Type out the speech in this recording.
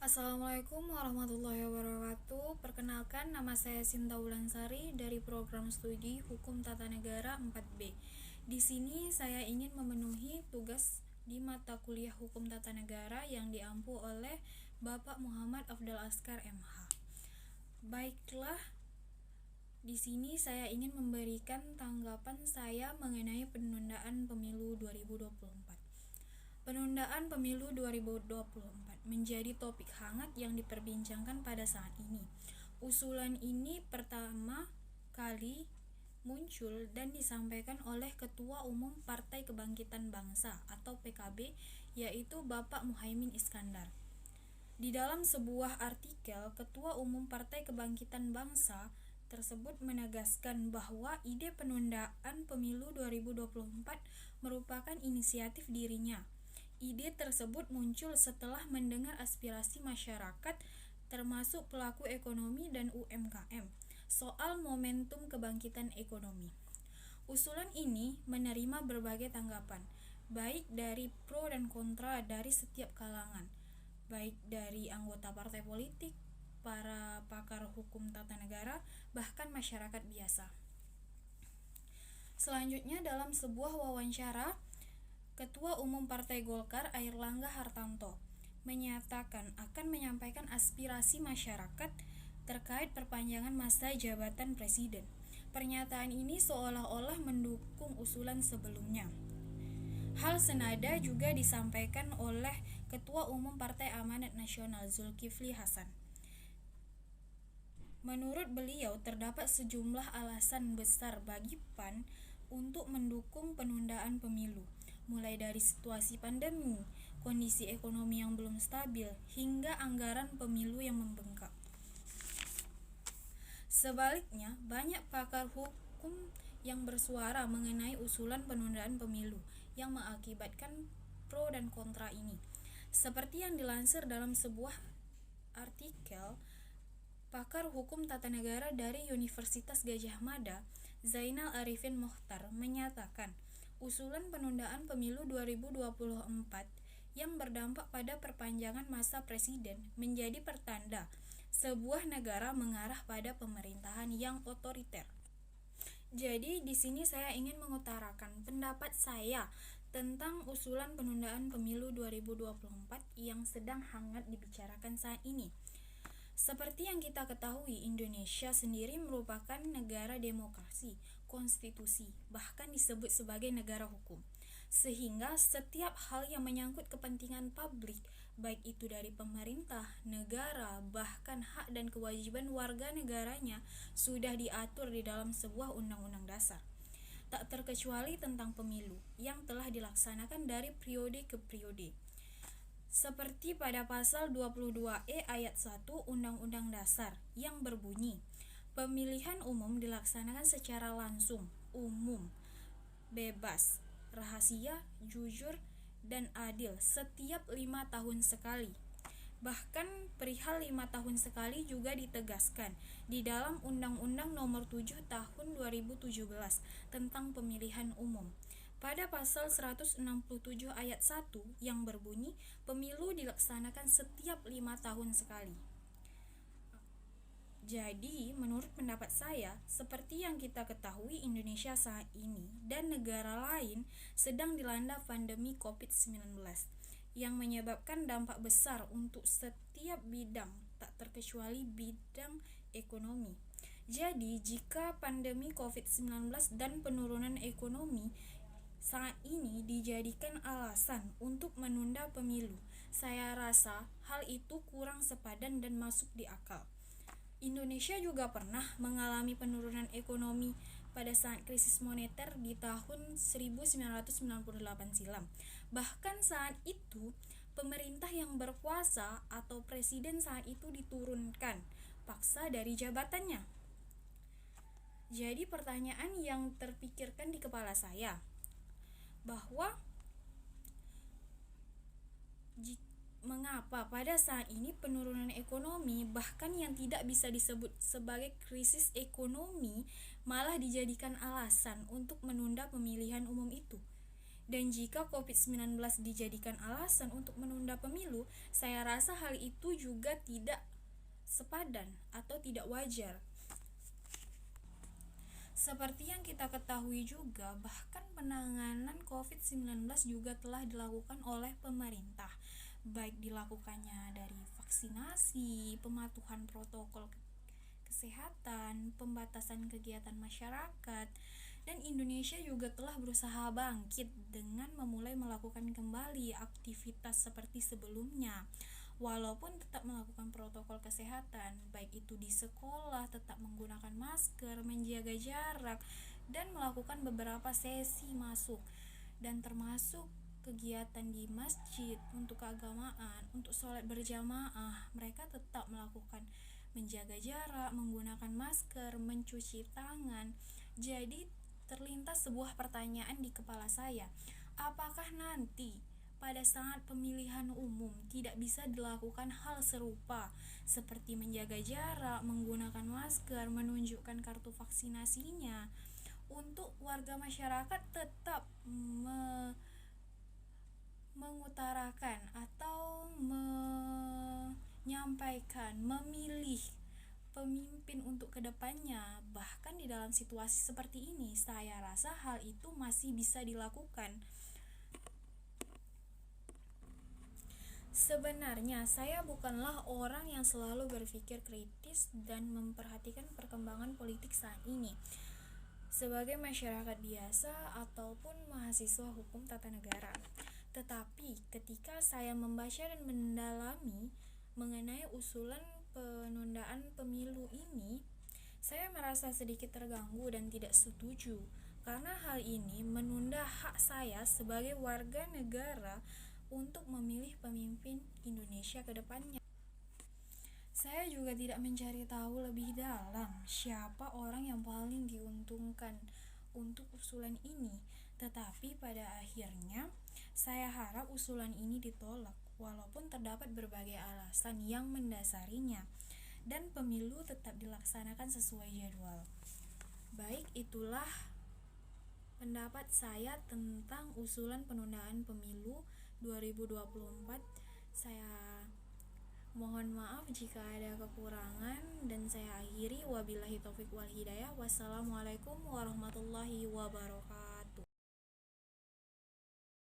Assalamualaikum warahmatullahi wabarakatuh. Perkenalkan, nama saya Sinta Wulansari dari program studi Hukum Tata Negara 4B. Di sini saya ingin memenuhi tugas di mata kuliah Hukum Tata Negara yang diampu oleh Bapak Muhammad Afdal Askar MH. Baiklah, di sini saya ingin memberikan tanggapan saya mengenai penundaan pemilu 2024. Penundaan pemilu 2024 menjadi topik hangat yang diperbincangkan pada saat ini. Usulan ini pertama kali muncul dan disampaikan oleh Ketua Umum Partai Kebangkitan Bangsa atau PKB, yaitu Bapak Muhaimin Iskandar. Di dalam sebuah artikel, Ketua Umum Partai Kebangkitan Bangsa tersebut menegaskan bahwa ide penundaan pemilu 2024 merupakan inisiatif dirinya. Ide tersebut muncul setelah mendengar aspirasi masyarakat termasuk pelaku ekonomi dan UMKM soal momentum kebangkitan ekonomi. Usulan ini menerima berbagai tanggapan, baik dari pro dan kontra dari setiap kalangan, baik dari anggota partai politik, para pakar hukum tata negara, bahkan masyarakat biasa. Selanjutnya, dalam sebuah wawancara, Ketua Umum Partai Golkar Airlangga Hartarto menyatakan akan menyampaikan aspirasi masyarakat terkait perpanjangan masa jabatan presiden. Pernyataan ini seolah-olah mendukung usulan sebelumnya. Hal senada juga disampaikan oleh Ketua Umum Partai Amanat Nasional Zulkifli Hasan. Menurut beliau, terdapat sejumlah alasan besar bagi PAN untuk mendukung penundaan pemilu, mulai dari situasi pandemi, kondisi ekonomi yang belum stabil, hingga anggaran pemilu yang membengkak. Sebaliknya, banyak pakar hukum yang bersuara mengenai usulan penundaan pemilu yang mengakibatkan pro dan kontra ini. Seperti yang dilansir dalam sebuah artikel, pakar hukum tata negara dari Universitas Gadjah Mada, Zainal Arifin Mokhtar, menyatakan usulan penundaan pemilu 2024 yang berdampak pada perpanjangan masa presiden menjadi pertanda sebuah negara mengarah pada pemerintahan yang otoriter. Jadi di sini saya ingin mengutarakan pendapat saya tentang usulan penundaan pemilu 2024 yang sedang hangat dibicarakan saat ini. Seperti yang kita ketahui, Indonesia sendiri merupakan negara demokrasi, konstitusi, bahkan disebut sebagai negara hukum. Sehingga setiap hal yang menyangkut kepentingan publik, baik itu dari pemerintah, negara, bahkan hak dan kewajiban warga negaranya sudah diatur di dalam sebuah undang-undang dasar. Tak terkecuali tentang pemilu yang telah dilaksanakan dari periode ke periode. Seperti pada pasal 22E ayat 1 Undang-Undang Dasar yang berbunyi, pemilihan umum dilaksanakan secara langsung, umum, bebas, rahasia, jujur, dan adil setiap 5 tahun sekali. Bahkan perihal 5 tahun sekali juga ditegaskan di dalam Undang-Undang Nomor 7 Tahun 2017 tentang pemilihan umum. Pada pasal 167 ayat 1 yang berbunyi, pemilu dilaksanakan setiap 5 tahun sekali. Jadi, menurut pendapat saya, seperti yang kita ketahui, Indonesia saat ini dan negara lain sedang dilanda pandemi COVID-19 yang menyebabkan dampak besar untuk setiap bidang, tak terkecuali bidang ekonomi. Jadi, jika pandemi COVID-19 dan penurunan ekonomi saat ini dijadikan alasan untuk menunda pemilu, saya rasa hal itu kurang sepadan dan masuk di akal. Indonesia juga pernah mengalami penurunan ekonomi pada saat krisis moneter di tahun 1998 silam. Bahkan saat itu, pemerintah yang berkuasa atau presiden saat itu diturunkan paksa dari jabatannya. Jadi pertanyaan yang terpikirkan di kepala saya, bahwa mengapa pada saat ini penurunan ekonomi, bahkan yang tidak bisa disebut sebagai krisis ekonomi, malah dijadikan alasan untuk menunda pemilihan umum itu? Dan jika COVID-19 dijadikan alasan untuk menunda pemilu, saya rasa hal itu juga tidak sepadan atau tidak wajar. Seperti yang kita ketahui juga, bahkan penanganan COVID-19 juga telah dilakukan oleh pemerintah, baik dilakukannya dari vaksinasi, pematuhan protokol kesehatan, pembatasan kegiatan masyarakat, dan Indonesia juga telah berusaha bangkit dengan memulai melakukan kembali aktivitas seperti sebelumnya. Walaupun tetap melakukan protokol kesehatan, baik itu di sekolah, tetap menggunakan masker, menjaga jarak, dan melakukan beberapa sesi masuk, dan termasuk kegiatan di masjid untuk keagamaan, untuk sholat berjamaah, mereka tetap melakukan menjaga jarak, menggunakan masker, mencuci tangan. Jadi terlintas sebuah pertanyaan di kepala saya, apakah nanti pada saat pemilihan umum tidak bisa dilakukan hal serupa seperti menjaga jarak, menggunakan masker, menunjukkan kartu vaksinasinya untuk warga masyarakat tetap mengutarakan atau menyampaikan, memilih pemimpin untuk kedepannya. Bahkan di dalam situasi seperti ini, saya rasa hal itu masih bisa dilakukan. Sebenarnya saya bukanlah orang yang selalu berpikir kritis dan memperhatikan perkembangan politik saat ini. Sebagai masyarakat biasa ataupun mahasiswa hukum tata negara. Tetapi ketika saya membaca dan mendalami mengenai usulan penundaan pemilu ini, saya merasa sedikit terganggu dan tidak setuju, karena hal ini menunda hak saya sebagai warga negara untuk memilih pemimpin Indonesia ke depannya. Saya juga tidak mencari tahu lebih dalam siapa orang yang paling diuntungkan untuk usulan ini, tetapi pada akhirnya saya harap usulan ini ditolak walaupun terdapat berbagai alasan yang mendasarinya, dan pemilu tetap dilaksanakan sesuai jadwal. Baik, itulah pendapat saya tentang usulan penundaan pemilu 2024. Saya mohon maaf jika ada kekurangan, dan saya akhiri, wabillahi taufik wal hidayah. Wassalamualaikum warahmatullahi wabarakatuh.